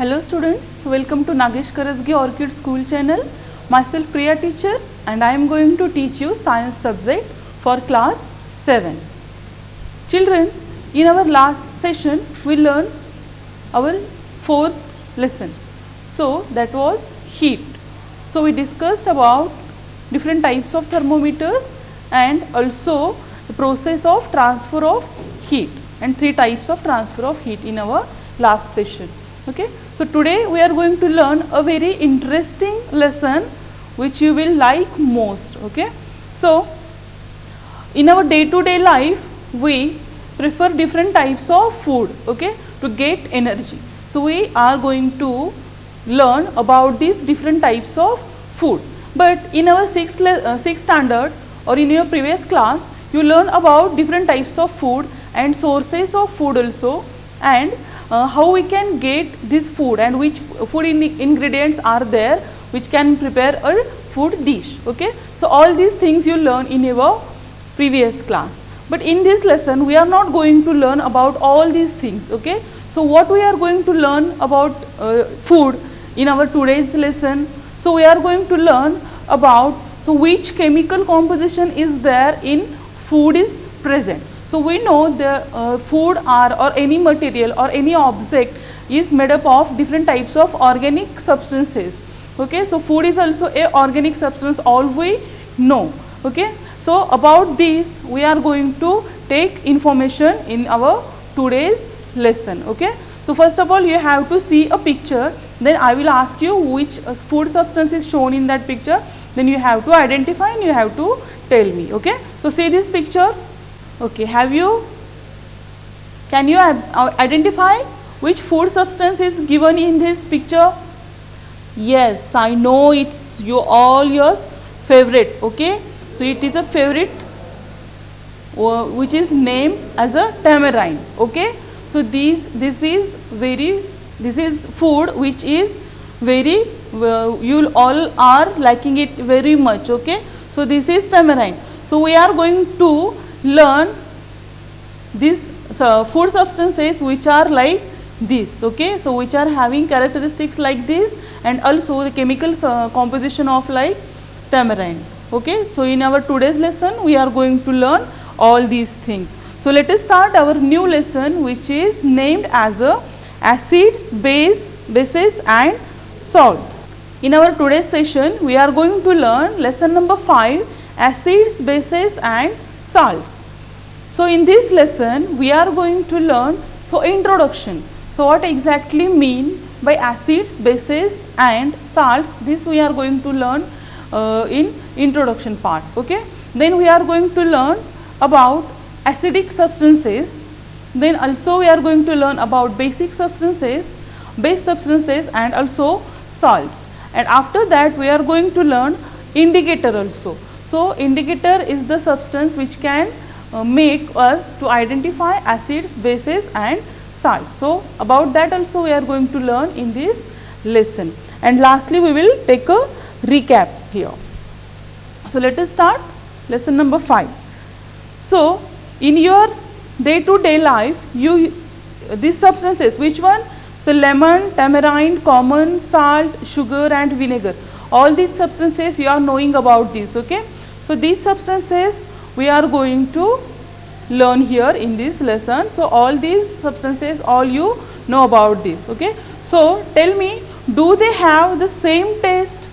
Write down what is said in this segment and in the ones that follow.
Hello students, welcome to Nagesh Karasgi Orchid School channel. Myself Priya teacher and I am going to teach you science subject for class 7. Children, in our last session we learned our 4th lesson. So that was heat. So we discussed about different types of thermometers and also the process of transfer of heat and 3 types of transfer of heat in our last session. Okay. So today we are going to learn a very interesting lesson which you will like most. Okay. So in our day-to-day life we prefer different types of food, okay, to get energy. So we are going to learn about these different types of food. But in our 6th standard or in your previous class you learn about different types of food and sources of food also, and how we can get this food and which food ingredients are there which can prepare a food dish. Okay. So all these things you learn in your previous class. But in this lesson we are not going to learn about all these things. Okay. So what we are going to learn about food in our today's lesson? So we are going to learn about which chemical composition is there in food is present. So we know the food or any material or any object is made up of different types of organic substances. Okay. So food is also a organic substance, all we know. Okay. So about this we are going to take information in our today's lesson. Okay. So first of all you have to see a picture, then I will ask you which food substance is shown in that picture, then you have to identify and you have to tell me. Okay. So see this picture. Okay, can you identify which food substance is given in this picture? Yes, I know it's all your favorite. Okay, so it is a favorite which is named as a tamarind. Okay, so this is food which is very you all are liking it very much. Okay, so this is tamarind. So we are going to learn these food substances which are like this. Okay, so which are having characteristics like this and also the chemical composition of like tamarind. Okay, so in our today's lesson we are going to learn all these things. So let us start our new lesson which is named as acids, bases and salts. In our today's session we are going to learn lesson number 5, acids, bases and salts. So in this lesson we are going to learn introduction. So what exactly mean by acids, bases and salts, this we are going to learn in introduction part. Okay. Then we are going to learn about acidic substances, then also we are going to learn about basic substances, base substances and also salts, and after that we are going to learn indicator also. So indicator is the substance which can make us to identify acids, bases and salts. So about that also we are going to learn in this lesson, and lastly we will take a recap here. So let us start lesson number 5. So in your day-to-day life these substances, which one? So lemon, tamarind, common, salt, sugar and vinegar, all these substances you are knowing about this. Okay. So these substances we are going to learn here in this lesson. So all these substances, all you know about this. Okay. So tell me, do they have the same taste?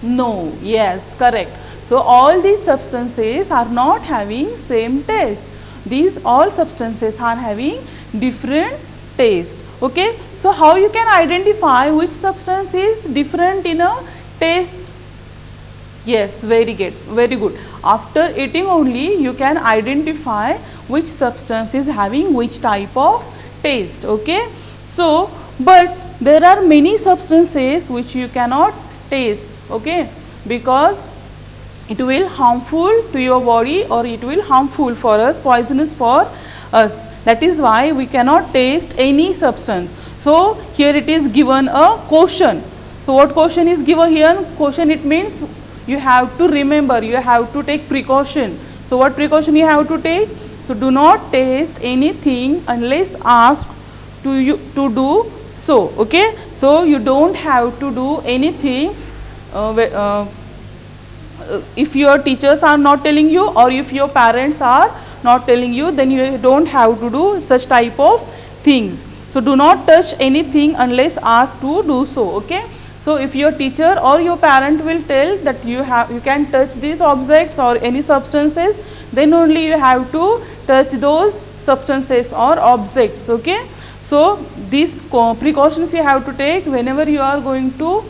No. Yes, correct. So all these substances are not having same taste. These all substances are having different taste. Okay. So how you can identify which substance is different in a taste? Yes, very good, very good. After eating only you can identify which substance is having which type of taste. Okay. So but there are many substances which you cannot taste. Okay, because it will harmful to your body or it will harmful for us, poisonous for us. That is why we cannot taste any substance. So here it is given a caution. So what caution is given here? Caution, it means you have to remember, you have to take precaution. So what precaution you have to take? So do not taste anything unless asked to do so. Okay, so you don't have to do anything if your teachers are not telling you, or if your parents are not telling you, then you don't have to do such type of things. So do not touch anything unless asked to do so. Okay, so if your teacher or your parent will tell that you can touch these objects or any substances, then only you have to touch those substances or objects. Okay, so these precautions you have to take whenever you are going to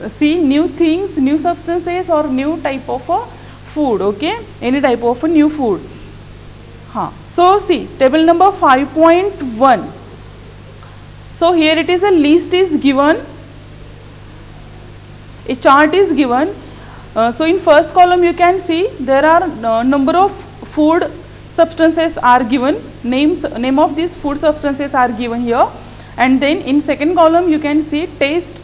see new things, new substances, or new type of food. Okay, any type of a new food. So see table number 5.1. So here it is, a list is given, a chart is given. So in first column you can see there are number of food substances are given, name of these food substances are given here, and then in second column you can see taste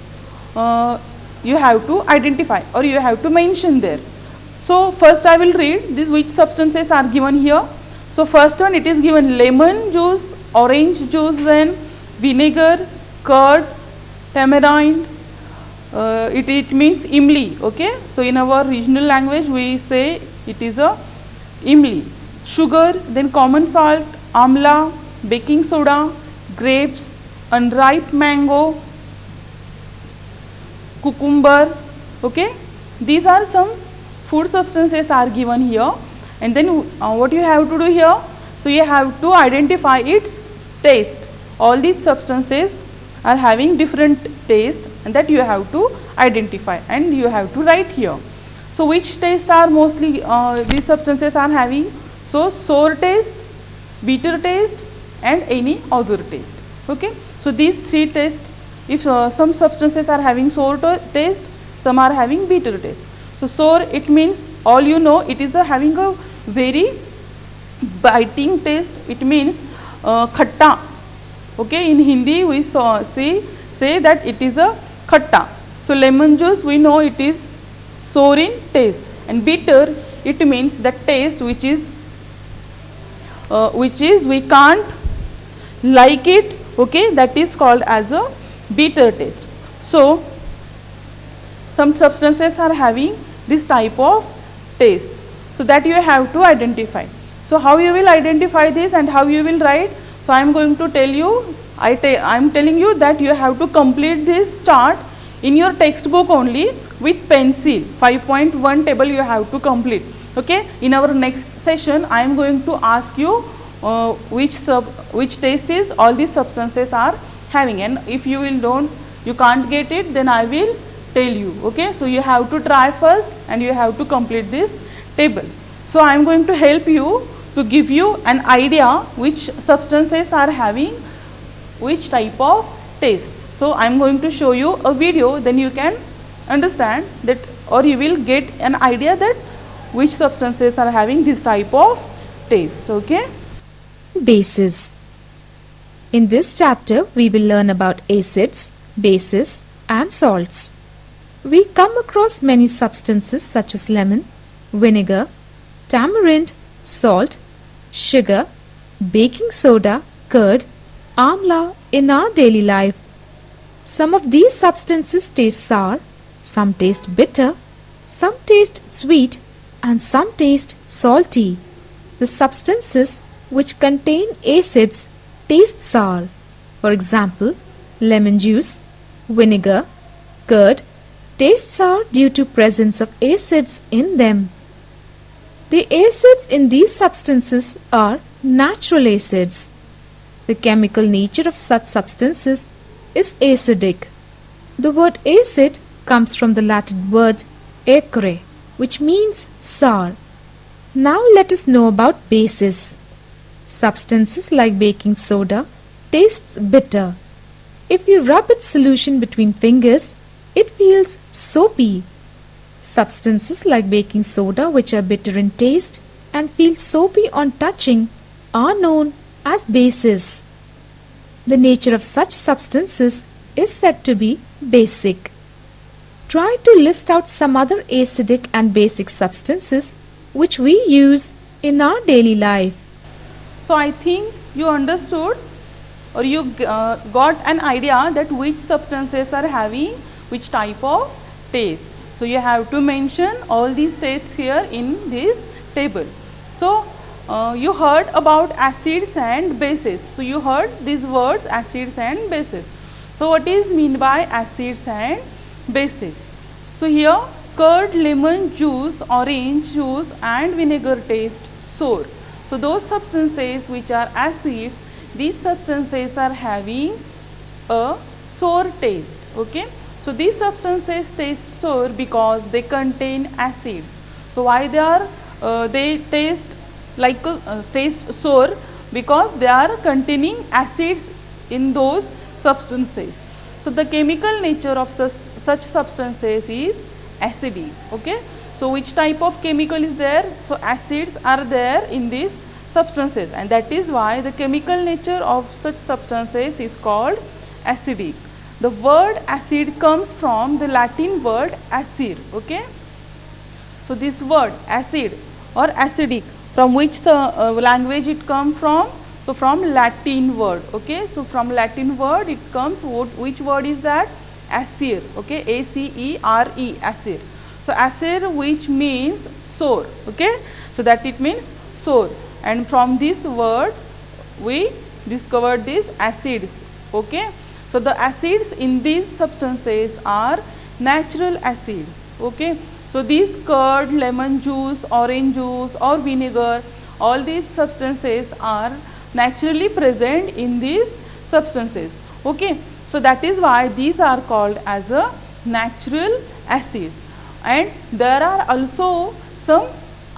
you have to identify or you have to mention there. So first I will read these which substances are given here. So first one, it is given lemon juice, orange juice, then vinegar, curd, tamarind, it means imli. Okay, so in our regional language we say it is a imli. Sugar, then common salt, amla, baking soda, grapes, unripe mango, cucumber. Okay, these are some food substances are given here, and then what you have to do here, so you have to identify its taste. All these substances are having different taste, and that you have to identify and you have to write here. So which taste are mostly these substances are having? So sour taste, bitter taste, and any other taste. Okay, so these three tastes, if some substances are having sour taste, some are having bitter taste. So sour, it means all you know, it is having a very biting taste, it means khatta. Okay, in Hindi we say that it is a khatta. So lemon juice, we know it is sour in taste, and bitter, it means the taste which is we can't like it. Okay, that is called as a bitter taste. So some substances are having this type of taste, so that you have to identify. So how you will identify this and how you will write? So I am going to tell you, I am telling you that you have to complete this chart in your textbook only with pencil. 5.1 table you have to complete. Okay, in our next session I am going to ask you which taste is all these substances are having, and if you can't get it, then I will tell you. Okay, so you have to try first and you have to complete this table. So I am going to help you to give you an idea which substances are having which type of taste. So I am going to show you a video, then you can understand that, or you will get an idea that which substances are having this type of taste. Okay. Bases. In this chapter we will learn about acids, bases and salts. We come across many substances such as lemon, vinegar, tamarind, salt, sugar, baking soda, curd, amla in our daily life. Some of these substances taste sour, some taste bitter, some taste sweet, and some taste salty. The substances which contain acids taste sour. For example, lemon juice, vinegar, curd taste sour due to presence of acids in them. The acids in these substances are natural acids. The chemical nature of such substances is acidic. The word acid comes from the Latin word acre, which means sour. Now let us know about bases. Substances like baking soda tastes bitter. If you rub its solution between fingers, it feels soapy. Substances like baking soda, which are bitter in taste and feel soapy on touching, are known as bases. The nature of such substances is said to be basic. Try to list out some other acidic and basic substances which we use in our daily life. So I think you understood or you got an idea that which substances are having which type of taste. So you have to mention all these tastes here in this table. So you heard about acids and bases. So you heard these words acids and bases. So what is meant by acids and bases? So here curd, lemon juice, orange juice and vinegar taste sour. So those substances which are acids, these substances are having a sour taste. Okay. So these substances taste sour because they contain acids. So why they taste like taste sour? Because they are containing acids in those substances. So the chemical nature of such substances is acidic. Okay. So which type of chemical is there? So acids are there in these substances, and that is why the chemical nature of such substances is called acidic. The word acid comes from the Latin word acid. Okay. So this word acid or acidic, from which language it comes from? So from Latin word. Okay. So from Latin word it comes, which word is that? Acere. Okay. A-C-E-R-E, acere. So acere, which means sour. Okay. So that it means sour, and from this word we discovered these acids. Okay. So the acids in these substances are natural acids. Okay. So these curd, lemon juice, orange juice or vinegar, all these substances are naturally present in these substances. Okay. So that is why these are called as a natural acids, and there are also some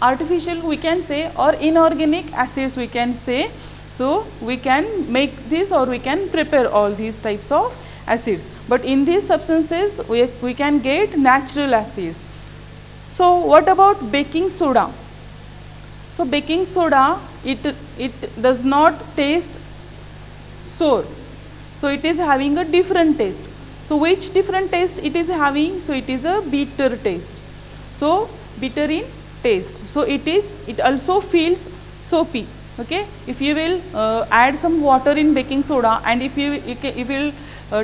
artificial, we can say, or inorganic acids, we can say. So we can make this, or we can prepare all these types of acids, but in these substances we can get natural acids. So what about baking soda? So baking soda, it does not taste sour. So it is having a different taste. So which different taste it is having? So it is a bitter taste. So bitter in taste. So it also feels soapy. Okay. If you will add some water in baking soda, and if you will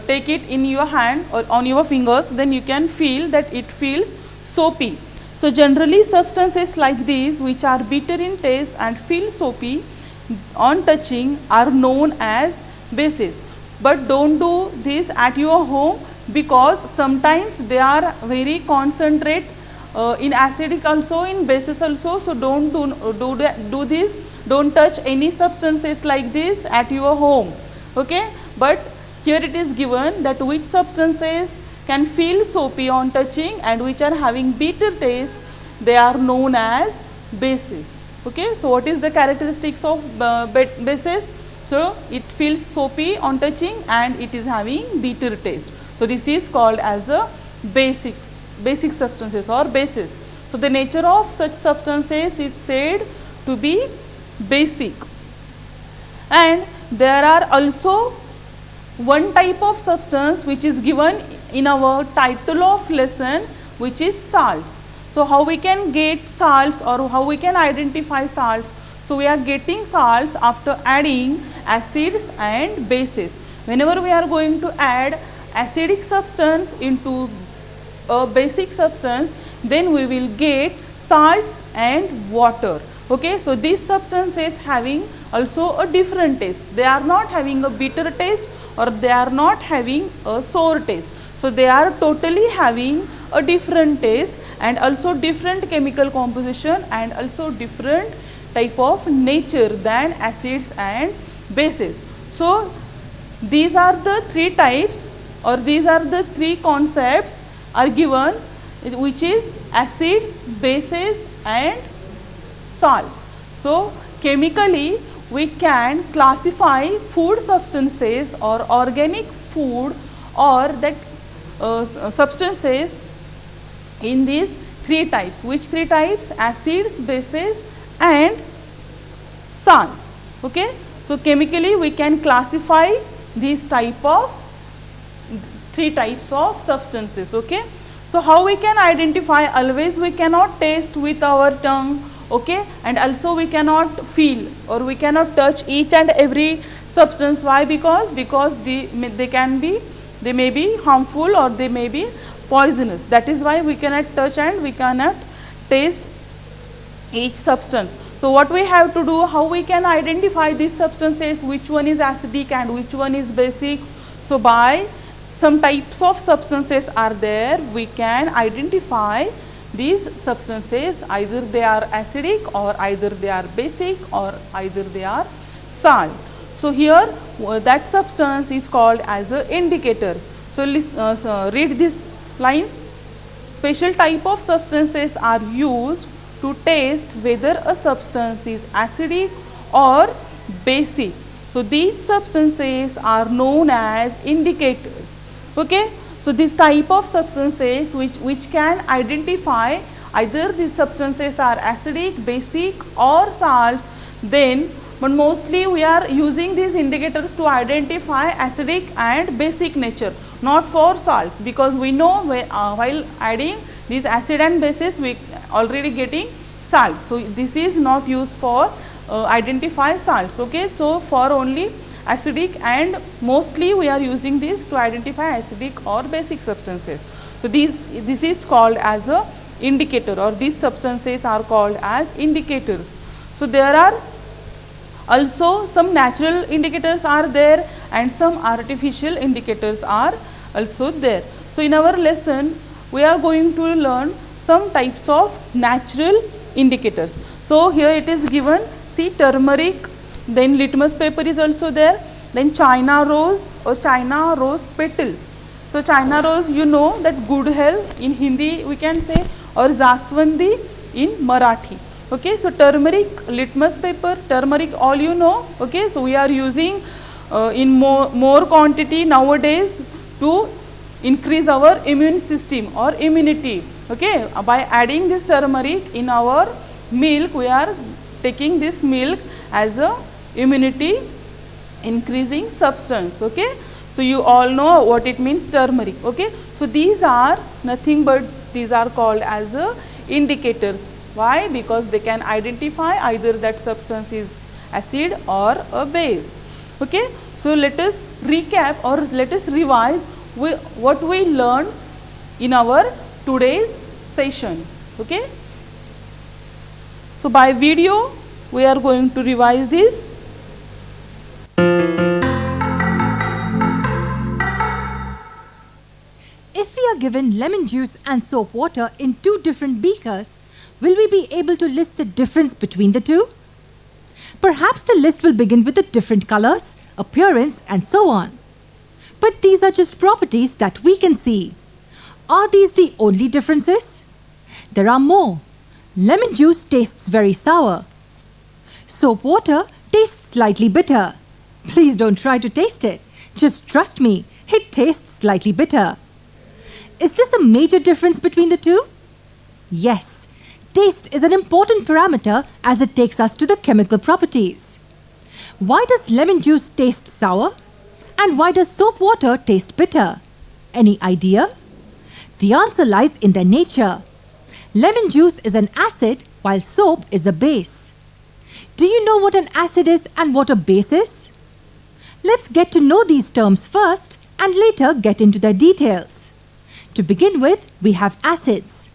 take it in your hand or on your fingers, then you can feel that it feels soapy. So generally substances like these, which are bitter in taste and feel soapy on touching, are known as bases. But don't do this at your home, because sometimes they are very concentrate in acidic also, in bases also. So don't do this. Don't touch any substances like this at your home. Okay. But here it is given that which substances can feel soapy on touching and which are having bitter taste, they are known as bases. Okay. So what is the characteristics of bases? So it feels soapy on touching and it is having bitter taste. So this is called as a basic substances or bases. So the nature of such substances is said to be basic. And there are also one type of substance which is given in our title of lesson, which is salts. So how we can get salts, or how we can identify salts? So we are getting salts after adding acids and bases. Whenever we are going to add acidic substance into a basic substance, then we will get salts and water. Okay. So these substances having also a different taste. They are not having a bitter taste, or they are not having a sour taste. So they are totally having a different taste, and also different chemical composition, and also different type of nature than acids and bases. So these are the three types, or these are the three concepts are given, which is acids, bases and salts. So chemically we can classify food substances or organic food, or that substances in these three types. Which three types? Acids, bases and salts. Okay. So chemically we can classify these three types of substances. Okay. So how we can identify? Always we cannot taste with our tongue. Okay. And also we cannot feel, or we cannot touch each and every substance. Why? Because they may be harmful or they may be poisonous. That is why we cannot touch and we cannot taste each substance. So what we have to do, how we can identify these substances, which one is acidic and which one is basic. So by some types of substances are there, we can identify these substances, either they are acidic or either they are basic or either they are salt. So here that substance is called as a indicators. So read these lines. Special type of substances are used to test whether a substance is acidic or basic. So these substances are known as indicators. Okay. So this type of substances which can identify either these substances are acidic, basic or salts, then but mostly we are using these indicators to identify acidic and basic nature, not for salts, because we know while adding these acid and bases we already getting salts. So this is not used for identify salts. Okay. So for only acidic, and mostly we are using this to identify acidic or basic substances. So this is called as a indicator, or these substances are called as indicators. So there are also some natural indicators are there and some artificial indicators are also there. So in our lesson we are going to learn some types of natural indicators. So here it is given, see, turmeric, then litmus paper is also there, then China rose or China rose petals. So China rose, you know that good health in Hindi we can say, or Jaswandi in Marathi. Okay. So turmeric, litmus paper, turmeric all you know. Okay. So we are using in more quantity nowadays to increase our immune system or immunity. Okay. By adding this turmeric in our milk, we are taking this milk as a immunity increasing substance. Okay. So you all know what it means, turmeric. Okay. So these are nothing but these are called as indicators. Why? Because they can identify either that substance is acid or a base. Okay. So let us recap or let us revise what we learned in our today's session. Okay. So by video we are going to revise this. If we are given lemon juice and soap water in two different beakers, will we be able to list the difference between the two? Perhaps the list will begin with the different colors, appearance and so on. But these are just properties that we can see. Are these the only differences? There are more. Lemon juice tastes very sour. Soap water tastes slightly bitter. Please don't try to taste it. Just trust me, it tastes slightly bitter. Is this a major difference between the two? Yes. Taste is an important parameter as it takes us to the chemical properties. Why does lemon juice taste sour? And why does soap water taste bitter? Any idea? The answer lies in their nature. Lemon juice is an acid while soap is a base. Do you know what an acid is and what a base is? Let's get to know these terms first and later get into their details. To begin with, we have acids.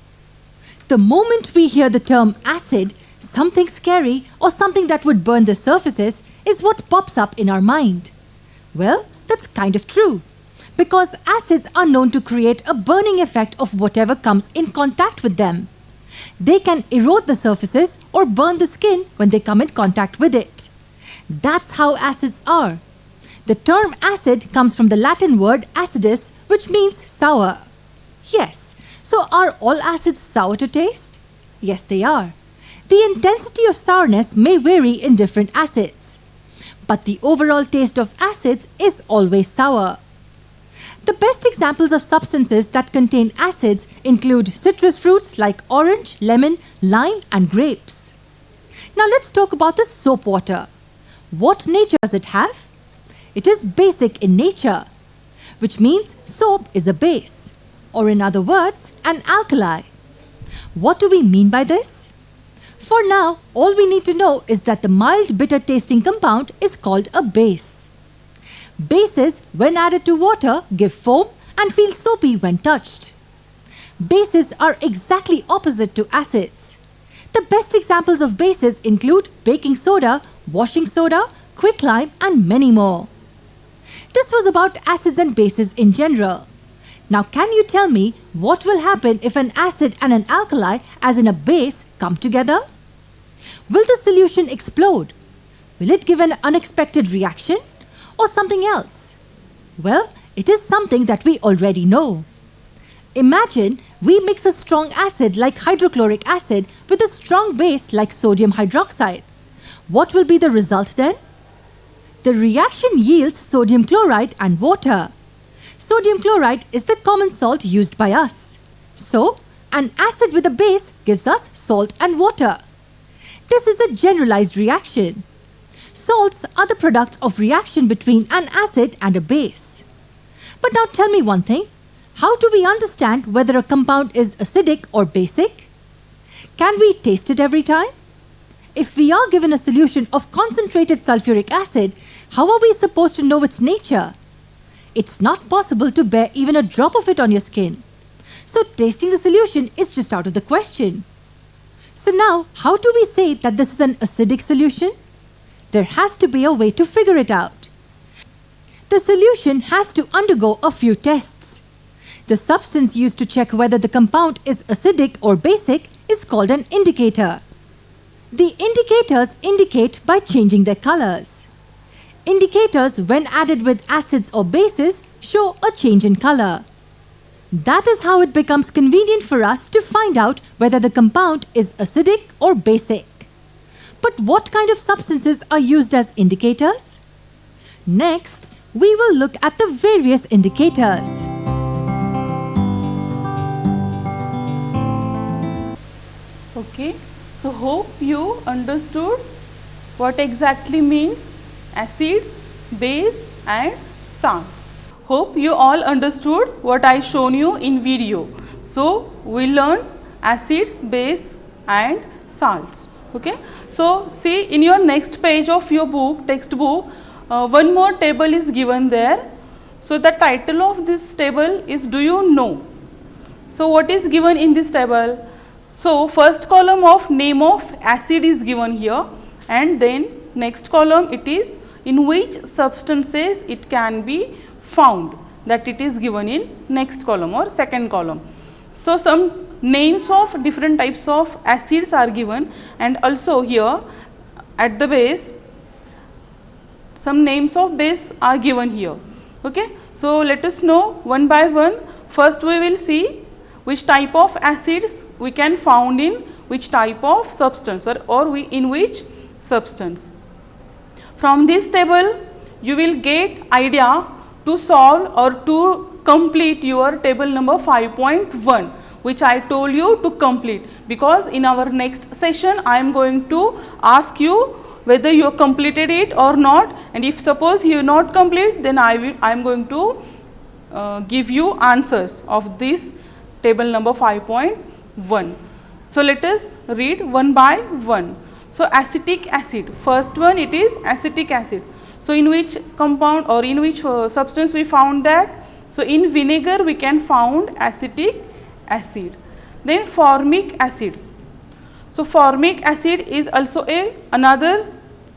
The moment we hear the term acid, something scary or something that would burn the surfaces is what pops up in our mind. Well, that's kind of true, because acids are known to create a burning effect of whatever comes in contact with them. They can erode the surfaces or burn the skin when they come in contact with it. That's how acids are. The term acid comes from the Latin word acidus, which means sour. Yes, so are all acids sour to taste? Yes, they are. The intensity of sourness may vary in different acids, but the overall taste of acids is always sour. The best examples of substances that contain acids include citrus fruits like orange, lemon, lime and grapes. Now let's talk about the soap water. What nature does it have? It is basic in nature, which means soap is a base, or in other words, an alkali. What do we mean by this? For now, all we need to know is that the mild bitter tasting compound is called a base. Bases, when added to water, give foam and feel soapy when touched. Bases are exactly opposite to acids. The best examples of bases include baking soda, washing soda, quicklime, and many more. This was about acids and bases in general. Now can you tell me what will happen if an acid and an alkali, as in a base, come together? Will the solution explode? Will it give an unexpected reaction or something else? Well, it is something that we already know. Imagine we mix a strong acid like hydrochloric acid with a strong base like sodium hydroxide. What will be the result then? The reaction yields sodium chloride and water. Sodium chloride is the common salt used by us. So, an acid with a base gives us salt and water. This is a generalized reaction. Salts are the product of reaction between an acid and a base. But now tell me one thing. How do we understand whether a compound is acidic or basic? Can we taste it every time? If we are given a solution of concentrated sulfuric acid, how are we supposed to know its nature? It's not possible to bear even a drop of it on your skin. So tasting the solution is just out of the question. So now, how do we say that this is an acidic solution? There has to be a way to figure it out. The solution has to undergo a few tests. The substance used to check whether the compound is acidic or basic is called an indicator. The indicators indicate by changing their colors. Indicators, when added with acids or bases, show a change in color. That is how it becomes convenient for us to find out whether the compound is acidic or basic. But what kind of substances are used as indicators? Next, we will look at the various indicators. Okay, so hope you understood what exactly means acid, base and salts. Hope you all understood what I shown you in video. So we learn acids, base and salts. Okay, so see in your next page of your book, textbook, one more table is given there. So the title of this table is Do You Know? So what is given in this table? So first column of name of acid is given here, and then next column it is in which substances it can be found, that it is given in next column or second column. So some names of different types of acids are given, and also here at the base some names of base are given here. Okay, so let us know one by one. First we will see which type of acids we can found in which type of substance or in which substance. From this table you will get idea to solve or to complete your table number 5.1, which I told you to complete, because in our next session I am going to ask you whether you have completed it or not, and if suppose you not complete, then I am going to give you answers of this table number 5.1. So let us read one by one. So acetic acid, first one it is acetic acid. So in which compound or in which substance we found that? So in vinegar we can found acetic acid. Then formic acid. So formic acid is also another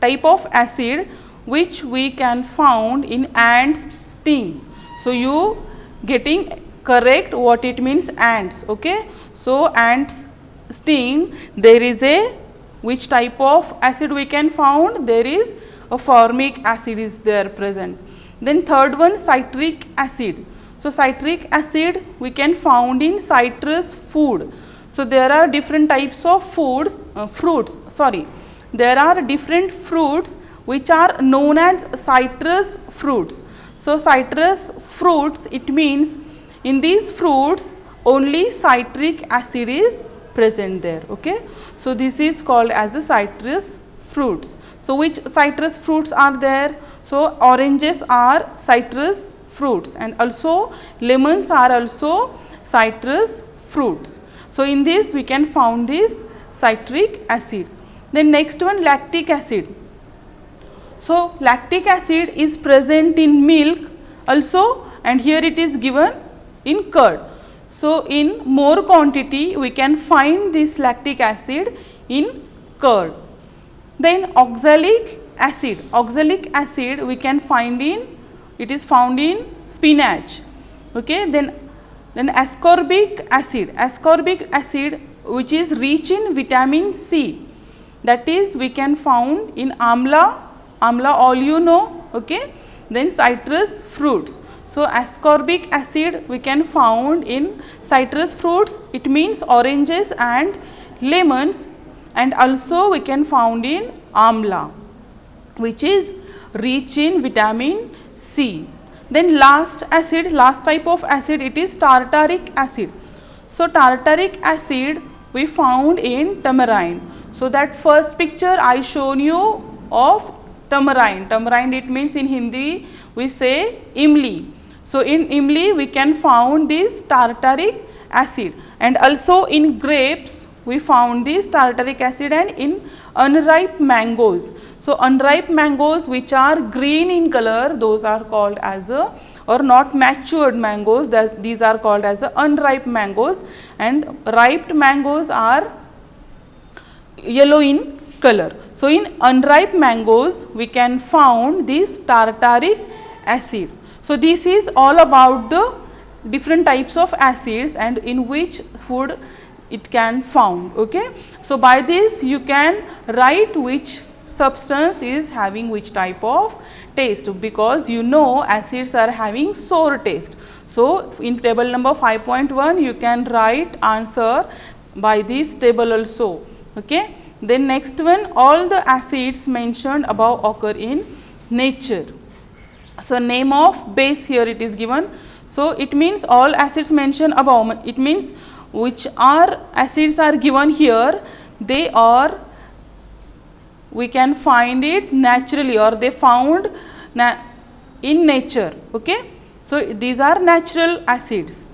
type of acid which we can found in ants' sting. So you getting correct what it means ants. Okay, so ants sting, there is a which type of acid we can found? There is a formic acid is there present. Then third one, citric acid. So citric acid we can found in citrus food. So there are different types of fruits. There are different fruits which are known as citrus fruits. So citrus fruits, it means in these fruits only citric acid is present there. Okay, so this is called as the citrus fruits. So which citrus fruits are there? So oranges are citrus fruits, and also lemons are also citrus fruits. So in this we can found this citric acid. Then next one, lactic acid. So lactic acid is present in milk also, and here it is given in curd. So in more quantity we can find this lactic acid in curd. Then oxalic acid we can find in, it is found in spinach. Okay. Then ascorbic acid which is rich in vitamin C, that is we can found in amla all you know. Okay. Then citrus fruits. So ascorbic acid we can found in citrus fruits, it means oranges and lemons, and also we can found in amla, which is rich in vitamin C. Then last type of acid, it is tartaric acid. So tartaric acid we found in tamarind. So that first picture I shown you of tamarind it means in Hindi we say imli. So in imli we can found this tartaric acid, and also in grapes we found this tartaric acid, and in unripe mangoes. So unripe mangoes which are green in color, those are called as or not matured mangoes, that these are called as unripe mangoes, and ripe mangoes are yellow in color. So in unripe mangoes we can found this tartaric acid. So this is all about the different types of acids and in which food it can found. Okay. So by this you can write which substance is having which type of taste, because you know acids are having sour taste. So in table number 5.1 you can write answer by this table also. Okay. Then next one, all the acids mentioned above occur in nature. So name of base here it is given. So it means all acids mentioned above, it means which are acids are given here, they are, we can find it naturally or they found in nature. Okay. So these are natural acids.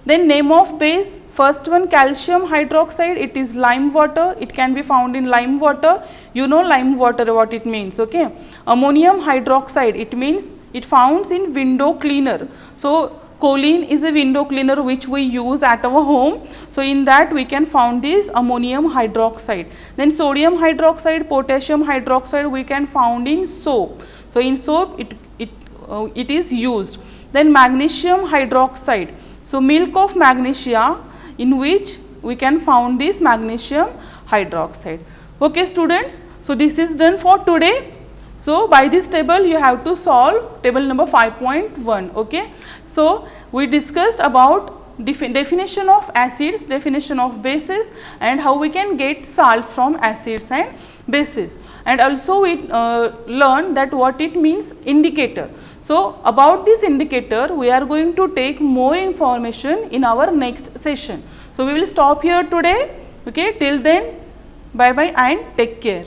Then name of base, first one calcium hydroxide, it is lime water, it can be found in lime water, you know lime water what it means. Okay. Ammonium hydroxide, it means it founds in window cleaner. So choline is a window cleaner which we use at our home. So in that we can found this ammonium hydroxide. Then sodium hydroxide, potassium hydroxide we can found in soap. So in soap it is used. Then magnesium hydroxide. So milk of magnesia, in which we can found this magnesium hydroxide. Okay students. So this is done for today. So by this table you have to solve table number 5.1. Okay. So we discussed about definition of acids, definition of bases, and how we can get salts from acids and bases, and also we learned that what it means indicator. So about this indicator we are going to take more information in our next session. So we will stop here today. Okay. Till then, bye bye and take care.